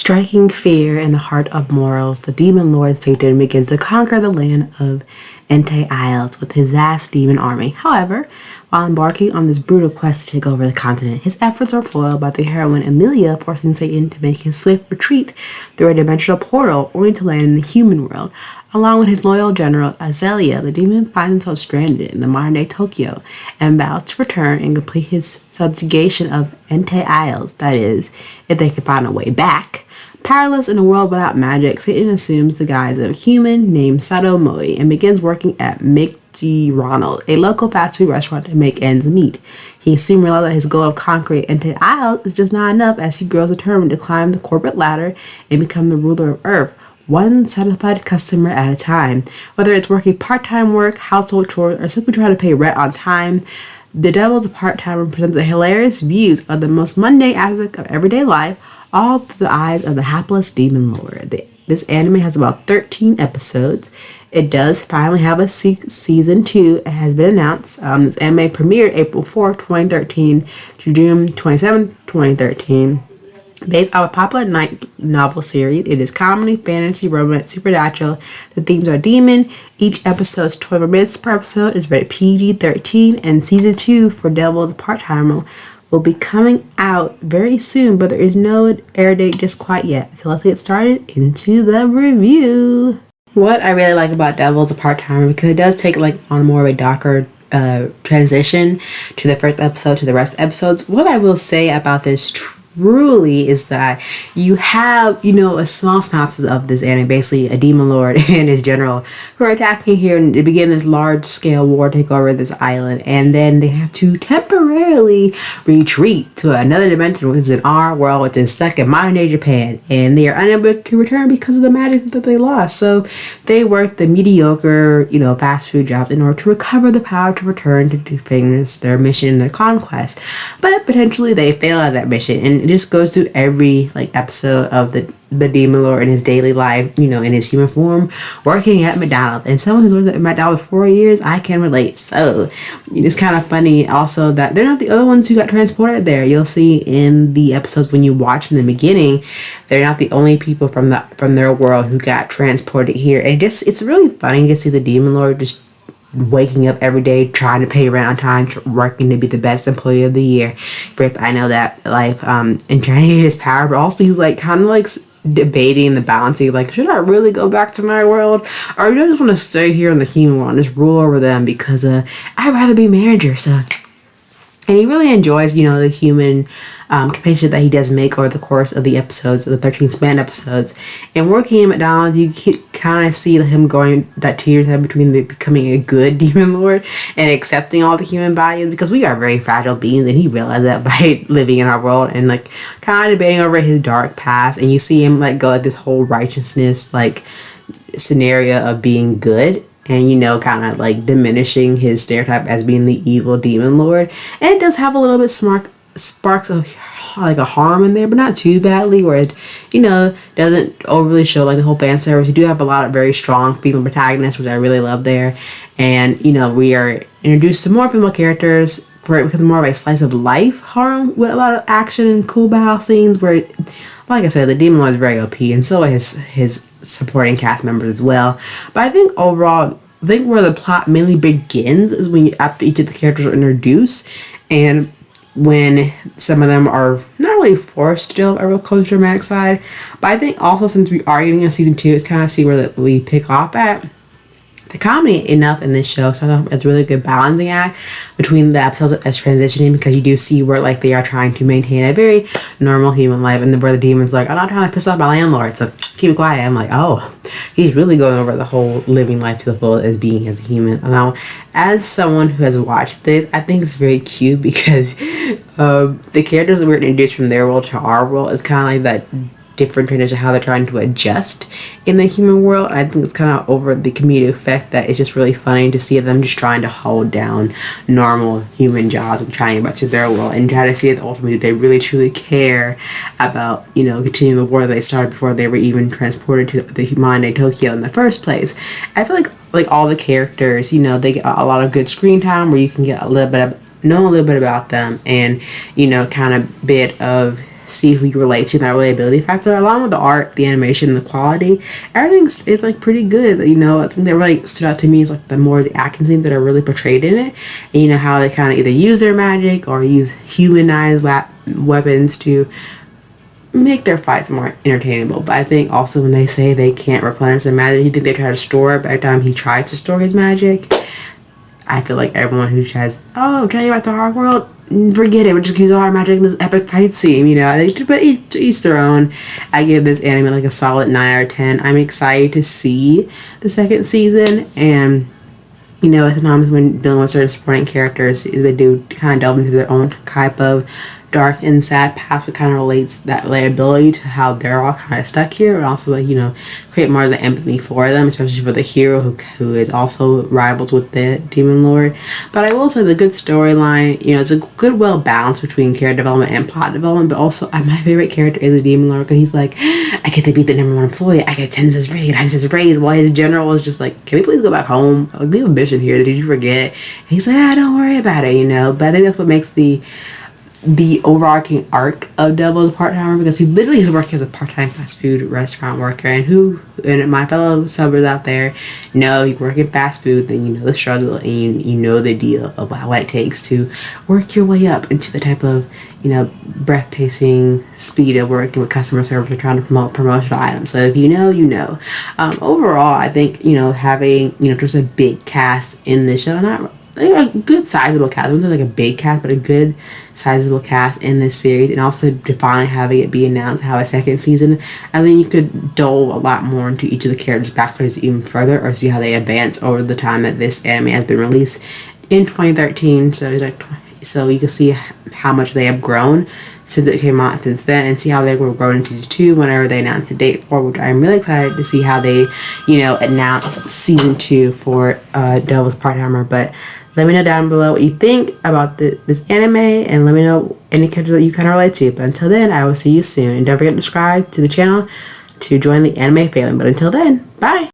Striking fear in the heart of mortals, the demon lord Satan begins to conquer the land of Entei Isles with his vast demon army. However, while embarking on this brutal quest to take over the continent, his efforts are foiled by the heroine Amelia, forcing Satan to make his swift retreat through a dimensional portal, only to land in the human world. Along with his loyal general Azalea, the demon finds himself stranded in the modern-day Tokyo and vows to return and complete his subjugation of Entei Isles, that is, if they can find a way back. Powerless in a world without magic, Satan assumes the guise of a human named Sato Moi and begins working at Mickey Ronald, a local fast food restaurant, to make ends meet. He soon realizes that his goal of conquering Entei Isles is just not enough, as he grows determined to climb the corporate ladder and become the ruler of Earth, one satisfied customer at a time. Whether it's working part-time work, household chores, or simply trying to pay rent on time, The Devil's a Part-Timer presents a hilarious views of the most mundane aspect of everyday life, all through the eyes of the hapless demon lord. This anime has about 13 episodes. It does finally have a season 2. It has been announced. This anime premiered April 4th, 2013 to June 27th, 2013. Based on a popular night novel series, it is comedy, fantasy, romance, supernatural. The themes are demon. Each episode is 12 minutes per episode. It's rated PG-13, and season 2 for Devil's Part-Timer will be coming out very soon, but there is no air date just quite yet. So let's get started into the review. What I really like about Devil's Part-Timer, because it does take on more of a darker transition to the first episode to the rest of the episodes. What I will say about this truly is that you have, a small synopsis of this anime, basically a demon lord and his general who are attacking here, and they begin this large scale war to take over this island, and then they have to temporarily retreat to another dimension, which is in our world, which is stuck in modern day Japan, and they are unable to return because of the magic that they lost. So they work the mediocre, fast food jobs in order to recover the power to return to finish their mission and their conquest. But potentially they fail at that mission, and it just goes through every episode of the demon lord in his daily life, in his human form, working at McDonald's. And someone who's worked at McDonald's for 4 years, I can relate. So it's kind of funny also that they're not the other ones who got transported there. You'll see in the episodes when you watch in the beginning, they're not the only people from their world who got transported here. And it's really funny to see the demon lord just waking up every day, trying to pay rent on time, working to be the best employee of the year. Rip, I know that life, and trying to get his power, but also he's debating the balancing, should I really go back to my world, or do I just want to stay here in the human world and just rule over them because I'd rather be manager. So, and he really enjoys, the human companionship that he does make over the course of the episodes, of the 13 span episodes. And working at McDonald's, you kind of see him going that tears head between becoming a good demon lord and accepting all the human values, because we are very fragile beings, and he realized that by living in our world and kind of debating over his dark past. And you see him go this whole righteousness scenario of being good, and kind of diminishing his stereotype as being the evil demon lord. And it does have a little bit sparks of a harm in there, but not too badly, where it doesn't overly show the whole fan service. You do have a lot of very strong female protagonists, which I really love there. And we are introduced to more female characters because more of a slice of life harm with a lot of action and cool battle scenes, where like I said, the demon lord is very OP, and so are his supporting cast members as well. But I think overall, where the plot mainly begins is when after each of the characters are introduced, and when some of them are not really forced to develop a real close dramatic side. But I think also, since we are getting a season 2, it's kind of see where we pick off at. The comedy enough in this show, so it's a really good balancing act between the episodes as transitioning, because you do see where they are trying to maintain a very normal human life, and where the demon's I'm not trying to piss off my landlord, so keep it quiet. I'm oh, he's really going over the whole living life to the full as being as a human. Now, as someone who has watched this, I think it's very cute, because the characters that we're introduced from their world to our world is kind of that different transition, how they're trying to adjust in the human world. I think it's kind of over the comedic effect that it's just really funny to see them just trying to hold down normal human jobs and trying to get back to their world, and try to see that ultimately they really truly care about continuing the war that they started before they were even transported to the modern day Tokyo in the first place. I feel like all the characters, they get a lot of good screen time where you can get know a little bit about them, and kind of bit of see who you relate to, and that relatability factor, along with the art, the animation, the quality, everything is like pretty good. You know, I think that really stood out to me is like the more the action scenes that are really portrayed in it, and you know how they kind of either use their magic or use humanized weapons to make their fights more entertainable. But I think also when they say they can't replenish their magic, you think they try to store it, but every time he tries to store his magic, I feel like everyone who says, "Oh, tell you about the hard world," forget it. We're just use all our magic in this epic fight scene, you know. But each their own. I give this anime like a solid 9 out of 10. I'm excited to see the second season, and you know, sometimes when dealing with certain supporting characters, they do kind of delve into their own type of dark and sad past, but kind of relates that relatability to how they're all kind of stuck here, and also like, you know, create more of the empathy for them, especially for the hero who is also rivals with the demon lord. But I will say the good storyline, you know, it's a good well balance between character development and plot development. But also my favorite character is the demon lord, because he's like, I get to be the #1 employee, I get 10 cents raise, 9 cents raise, while his general is just like, can we please go back home, like, we have a mission here, did you forget? And he's like, don't worry about it, you know. But I think that's what makes the overarching arc of Devil the Part-Timer, because he literally is working as a part-time fast food restaurant worker, and my fellow subbers out there know you work in fast food, then you know the struggle, and you know the deal of what it takes to work your way up into the type of, you know, breath-pacing speed of working with customer service or trying to promote promotional items. So if you know, you know. Overall, I think, you know, having, you know, just a big cast in this show, not a good sizable cast. It wasn't like a big cast, but a good sizable cast in this series, and also finally having it be announced have a second season. I think you could delve a lot more into each of the characters' backstories even further, or see how they advance over the time that this anime has been released in 2013. So you can see how much they have grown since it came out since then, and see how they will grow in season 2 whenever they announce the date for, which I'm really excited to see how they, you know, announce season 2 for Devil's Part-Timer. But let me know down below what you think about this anime, and let me know any character that you kind of relate to. But until then, I will see you soon. And don't forget to subscribe to the channel to join the anime family. But until then, bye!